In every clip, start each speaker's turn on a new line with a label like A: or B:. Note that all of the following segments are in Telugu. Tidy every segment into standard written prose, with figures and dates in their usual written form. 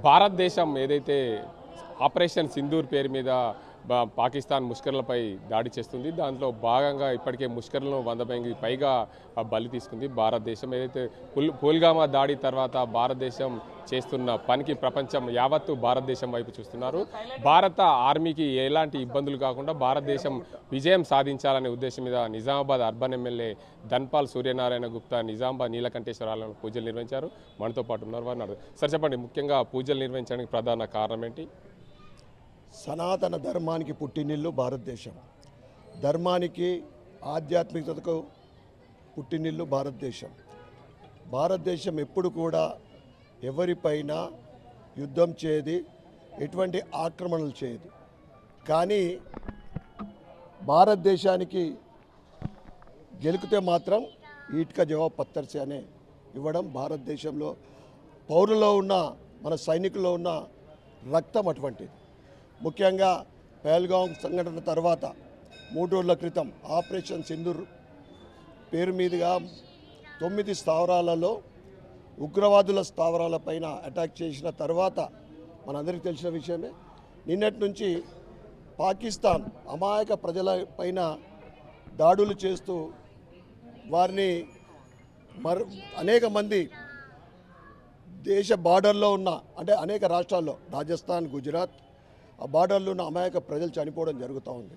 A: భారతదేశం ఏదైతే ఆపరేషన్ సింధూర్ పేరు మీద పాకిస్తాన్ ముష్కర్లపై దాడి చేస్తుంది. దాంట్లో భాగంగా ఇప్పటికే ముష్కర్లను 100 మందికి పైగా బలి తీసుకుంది భారతదేశం. ఏదైతే పుల్వామా దాడి తర్వాత భారతదేశం చేస్తున్న పనికి ప్రపంచం యావత్తు భారతదేశం వైపు చూస్తున్నారు. భారత ఆర్మీకి ఎలాంటి ఇబ్బందులు కాకుండా భారతదేశం విజయం సాధించాలనే ఉద్దేశం మీద నిజామాబాద్ అర్బన్ ఎమ్మెల్యే ధన్పాల్ సూర్యనారాయణ గుప్తా నిజామాబాద్ నీలకంఠేశ్వరాలను పూజలు నిర్వహించారు. మనతో పాటు ఉన్నారు వారు. సార్ చెప్పండి, ముఖ్యంగా పూజలు నిర్వహించడానికి ప్రధాన కారణం ఏంటి?
B: సనాతన ధర్మానికి పుట్టినిల్లు భారతదేశం. ధర్మానికి ఆధ్యాత్మికతకు పుట్టినిల్లు భారతదేశం. భారతదేశం ఎప్పుడు కూడా ఎవరిపైన యుద్ధం చేయదు, ఎటువంటి ఆక్రమణలు చేయదు. కానీ భారతదేశానికి గెలికితే మాత్రం ఈట్కా జవాబ్ పత్తర్సే అనే ఇవ్వడం భారతదేశంలో పౌరుల్లో ఉన్న మన సైనికుల్లో ఉన్న రక్తం అటువంటిది. ముఖ్యంగా పహల్గాం సంఘటన తర్వాత 3 రోజుల క్రితం ఆపరేషన్ సింధూర్ పేరు మీదుగా 9 స్థావరాలలో ఉగ్రవాదుల స్థావరాలపైన అటాక్ చేసిన తర్వాత మనందరికీ తెలిసిన విషయమే. నిన్నటి నుంచి పాకిస్తాన్ అమాయక ప్రజల పైన దాడులు చేస్తూ వారిని అనేక మంది దేశ బార్డర్లో ఉన్న అంటే అనేక రాష్ట్రాల్లో రాజస్థాన్, గుజరాత్ ఆ బార్డర్లో ఉన్న అమాయక ప్రజలు చనిపోవడం జరుగుతూ ఉంది.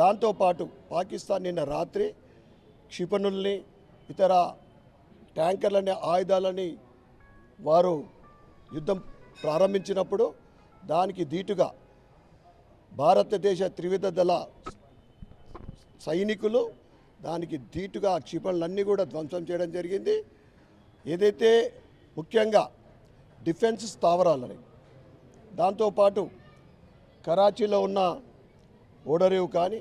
B: దాంతోపాటు పాకిస్తాన్ నిన్న రాత్రి క్షిపణుల్ని ఇతర ట్యాంకర్లని ఆయుధాలని వారు యుద్ధం ప్రారంభించినప్పుడు దానికి ధీటుగా భారతదేశ త్రివిధ దళ సైనికులు దానికి ధీటుగా క్షిపణులన్నీ కూడా ధ్వంసం చేయడం జరిగింది. ఏదైతే ముఖ్యంగా డిఫెన్స్ స్థావరాలని, దాంతోపాటు కరాచీలో ఉన్న ఓడరేవు కానీ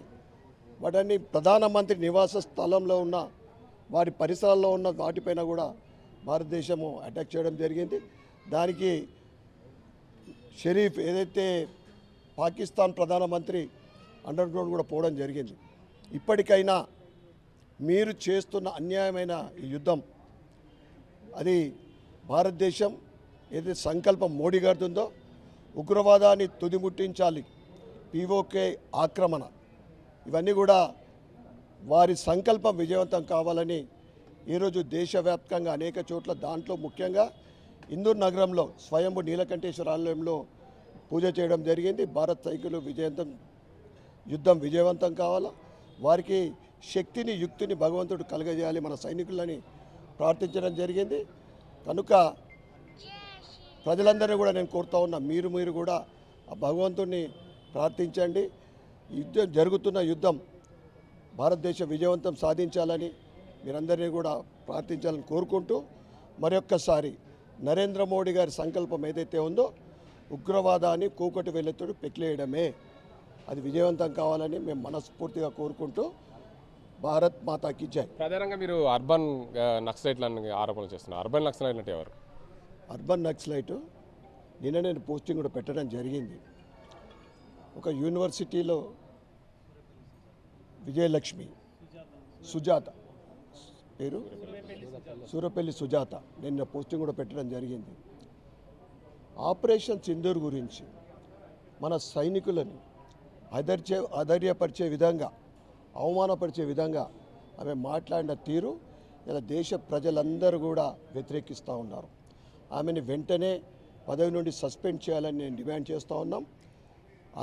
B: వాటన్ని ప్రధానమంత్రి నివాస స్థలంలో ఉన్న వారి పరిసరాల్లో ఉన్న వాటిపైన కూడా భారతదేశము అటాక్ చేయడం జరిగింది. దానికి షరీఫ్ ఏదైతే పాకిస్తాన్ ప్రధానమంత్రి అండర్ గ్రౌండ్ కూడా పోవడం జరిగింది. ఇప్పటికైనా మీరు చేస్తున్న అన్యాయమైన ఈ యుద్ధం అది భారతదేశం ఏదైతే సంకల్పం మోడీ గారిది ఉందో ఉగ్రవాదాన్ని తుదిముట్టించాలి, పీఓకే ఆక్రమణ, ఇవన్నీ కూడా వారి సంకల్పం విజయవంతం కావాలని ఈరోజు దేశవ్యాప్తంగా అనేక చోట్ల, దాంట్లో ముఖ్యంగా ఇందూర్ నగరంలో స్వయంభూ నీలకంఠేశ్వర ఆలయంలో పూజ చేయడం జరిగింది. భారత్ సైనికులు యుద్ధం విజయవంతం కావాలా, వారికి శక్తిని యుక్తిని భగవంతుడు కలగజేయాలి మన సైనికులని ప్రార్థించడం జరిగింది. కనుక ప్రజలందరినీ కూడా నేను కోరుతా ఉన్నా, మీరు కూడా ఆ భగవంతుడిని ప్రార్థించండి. జరుగుతున్న యుద్ధం భారతదేశ విజయవంతం సాధించాలని మీరందరినీ కూడా ప్రార్థించాలని కోరుకుంటూ, మరొక్కసారి నరేంద్ర మోడీ గారి సంకల్పం ఏదైతే ఉందో ఉగ్రవాదాన్ని కూకటి వెల్లెత్తుడు పెకిలేయడమే, అది విజయవంతం కావాలని మేము మనస్ఫూర్తిగా కోరుకుంటూ భారత్ మాతాకి జై.
A: ప్రధానంగా మీరు అర్బన్ నక్సలైట్లను ఆరోపణలు చేస్తున్నారు. అర్బన్ నక్సలైట్ అంటే ఎవరు?
B: అర్బన్ నక్సలైట్ నిన్న నేను పోస్టింగ్ కూడా పెట్టడం జరిగింది. ఒక యూనివర్సిటీలో విజయలక్ష్మి సుజాత పేరు, సూరపల్లి సుజాత, నిన్న పోస్టింగ్ కూడా పెట్టడం జరిగింది. ఆపరేషన్ సింధూర్ గురించి మన సైనికులను అధైర్యపరిచే విధంగా, అవమానపరిచే విధంగా ఆమె మాట్లాడిన తీరు ఇలా దేశ ప్రజలందరూ కూడా వ్యతిరేకిస్తూ ఉన్నారు. ఆమెను వెంటనే పదవి నుండి సస్పెండ్ చేయాలని నేను డిమాండ్ చేస్తూ ఉన్నాం.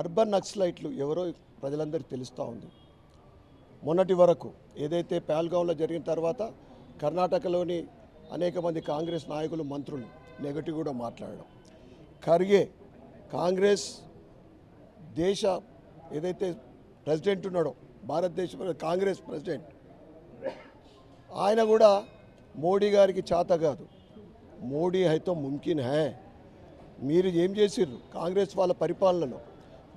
B: అర్బన్ నక్సలైట్లు ఎవరో ప్రజలందరికీ తెలుస్తూ ఉంది. మొన్నటి వరకు ఏదైతే పహల్గాంలో జరిగిన తర్వాత కర్ణాటకలోని అనేక మంది కాంగ్రెస్ నాయకులు, మంత్రులు నెగటివ్ కూడా మాట్లాడడం, ఖర్గే కాంగ్రెస్ దేశ ఏదైతే ప్రెసిడెంట్ ఉన్నాడో భారతదేశ కాంగ్రెస్ ప్రెసిడెంట్, ఆయన కూడా మోడీ గారికి చేత కాదు, మోడీ అయితే ముమ్కిన్ హై, మీరు ఏం చేసిర్రు కాంగ్రెస్ వాళ్ళ పరిపాలనలో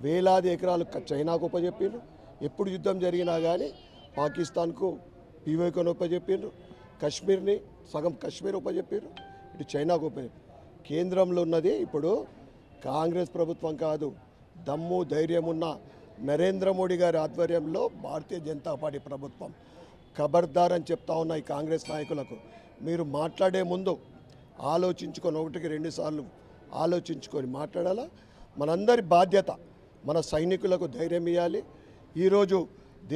B: వేలాది ఎకరాలు చైనాకు ఉపజెప్పిండ్రు, ఎప్పుడు యుద్ధం జరిగినా కానీ పాకిస్తాన్కు పీఓకేను ఉపజెప్పిండ్రు, కశ్మీర్ని సగం కశ్మీర్ ఉపజెప్పిండ్రు, ఇటు చైనాకు ఉపజెప్పారు. కేంద్రంలో ఉన్నది ఇప్పుడు కాంగ్రెస్ ప్రభుత్వం కాదు, దమ్ము ధైర్యం ఉన్న నరేంద్ర మోడీ గారి ఆధ్వర్యంలో భారతీయ జనతా పార్టీ ప్రభుత్వం. ఖబర్దార్ అని చెప్తా ఉన్న ఈ కాంగ్రెస్ నాయకులకు, మీరు మాట్లాడే ముందు ఆలోచించుకొని ఒకటికి 2 సార్లు ఆలోచించుకొని మాట్లాడాలా. మనందరి బాధ్యత మన సైనికులకు ధైర్యం ఇవ్వాలి. ఈరోజు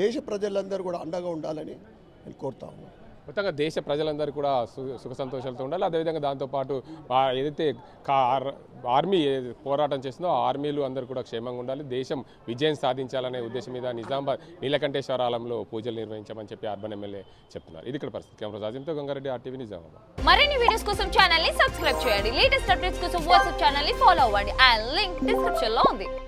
B: దేశ ప్రజలందరూ కూడా అండగా ఉండాలని నేను కోరుతా ఉన్నాను.
A: మొత్తంగా దేశ ప్రజలందరూ కూడా సుఖ సంతోషాలతో ఉండాలి. అదేవిధంగా దాంతోపాటు ఏదైతే ఆర్మీ పోరాటం చేస్తుందో ఆ ఆర్మీలు అందరూ కూడా క్షేమంగా ఉండాలి, దేశం విజయం సాధించాలనే ఉద్దేశం మీద నిజామాబాద్ నీలకంఠేశ్వర ఆలయంలో పూజలు నిర్వహించామని చెప్పి అర్బన్ ఎమ్మెల్యే చెప్తున్నారు. ఇది ఇక్కడ పరిస్థితి. కెమెరా రాజంతో గంగారెడ్డి, RTV నిజామాబాద్.
C: మరిన్ని వీడియోస్ కోసం ఛానల్ ని సబ్స్క్రైబ్ చేయండి. లేటెస్ట్ అప్డేట్స్ కోసం వాట్సాప్ ఛానల్ ని ఫాలో అవ్వండి. అండ్ లింక్ డిస్క్రిప్షన్ లో ఉంది.